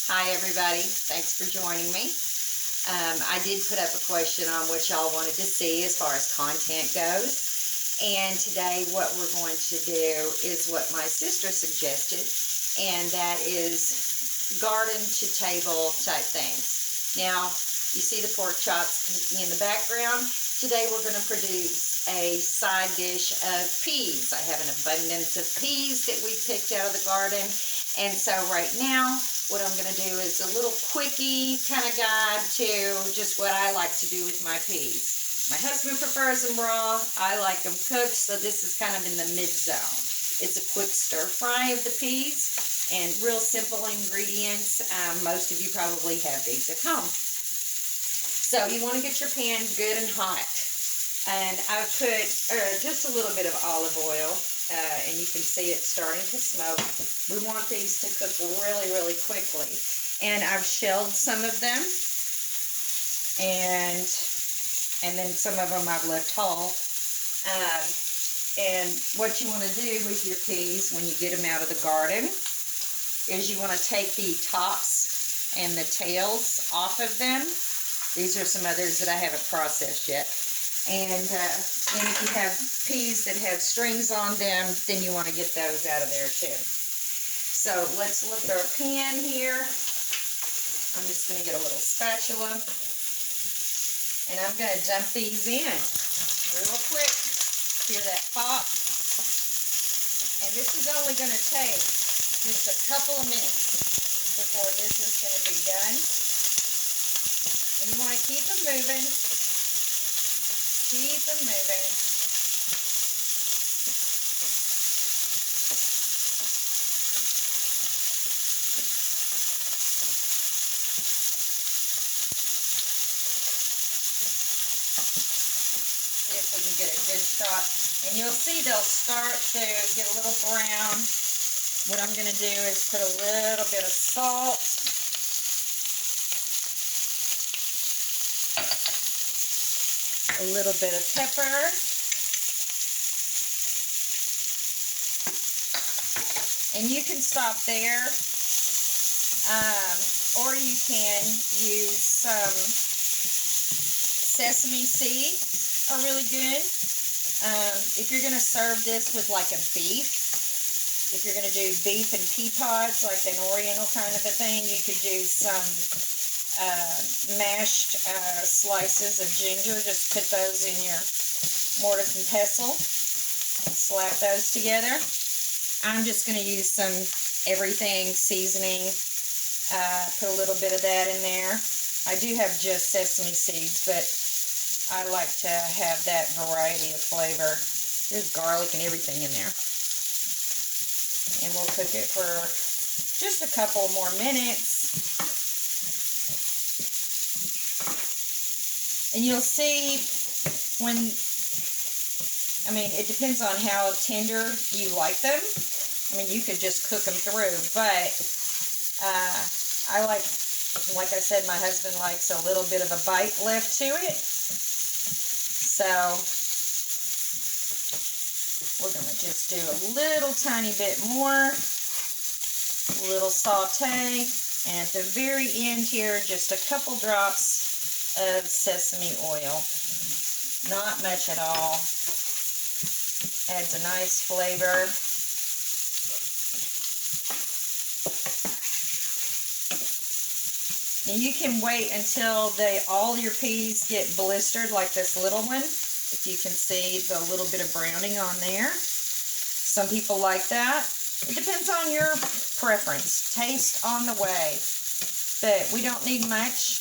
Hi everybody, thanks for joining me. I did put up a question on what y'all wanted to see as far as content goes. And today what we're going to do is what my sister suggested, and that is garden to table type things. Now, you see the pork chops cooking in the background. Today we're going to produce a side dish of peas. I have an abundance of peas that we picked out of the garden. And so right now, what I'm going to do is a little quickie kind of guide to just what I like to do with my peas. My husband prefers them raw. I like them cooked, so this is kind of in the mid-zone. It's a quick stir fry of the peas and real simple ingredients. Most of you probably have these at home. So you want to get your pan good and hot. And I've put just a little bit of olive oil, and you can see it starting to smoke. We want these to cook really, really quickly. And I've shelled some of them, and then some of them I've left whole. And what you want to do with your peas when you get them out of the garden is you want to take the tops and the tails off of them. These are some others that I haven't processed yet. And if you have peas that have strings on them, then you want to get those out of there too. So let's look at our pan here. I'm just going to get a little spatula. And I'm going to dump these in real quick. Hear that pop? And this is only going to take just a couple of minutes before this is going to be done. And you want to keep them moving. Keep them moving. See if we can get a good shot. And you'll see they'll start to get a little brown. What I'm going to do is put a little bit of salt. A little bit of pepper. And you can stop there. Or you can use some sesame seeds, are really good. If you're going to serve this with like a beef, if you're going to do beef and pea pods, like an oriental kind of a thing, you could do some mashed slices of ginger. Just put those in your mortise and pestle and slap those together. I'm just going to use some everything seasoning, put a little bit of that in there. I do have just sesame seeds, but I like to have that variety of flavor. There's garlic and everything in there. And we'll cook it for just a couple more minutes. And you'll see when, it depends on how tender you like them. You could just cook them through, but I like I said, my husband likes a little bit of a bite left to it. So we're going to just do a little tiny bit more, a little saute, and at the very end here, just a couple drops of sesame oil. Not much at all. Adds a nice flavor. And you can wait until all your peas get blistered like this little one. If you can see the little bit of browning on there. Some people like that. It depends on your preference. Taste on the way. But we don't need much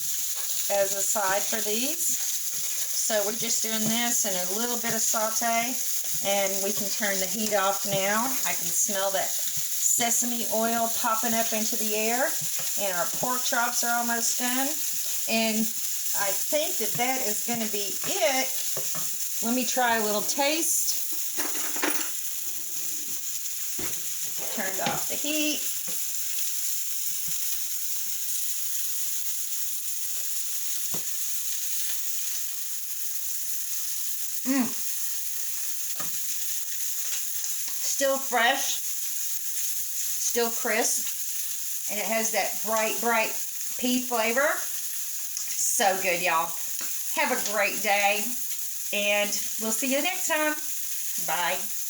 as a side for these. So we're just doing this and a little bit of saute. And we can turn the heat off now. I can smell that sesame oil popping up into the air, and our pork chops are almost done. And I think that is going to be it. Let me try a little taste. Turned off the heat. Still fresh. Still crisp. And it has that bright, bright pea flavor. So good, y'all. Have a great day, and we'll see you next time. Bye.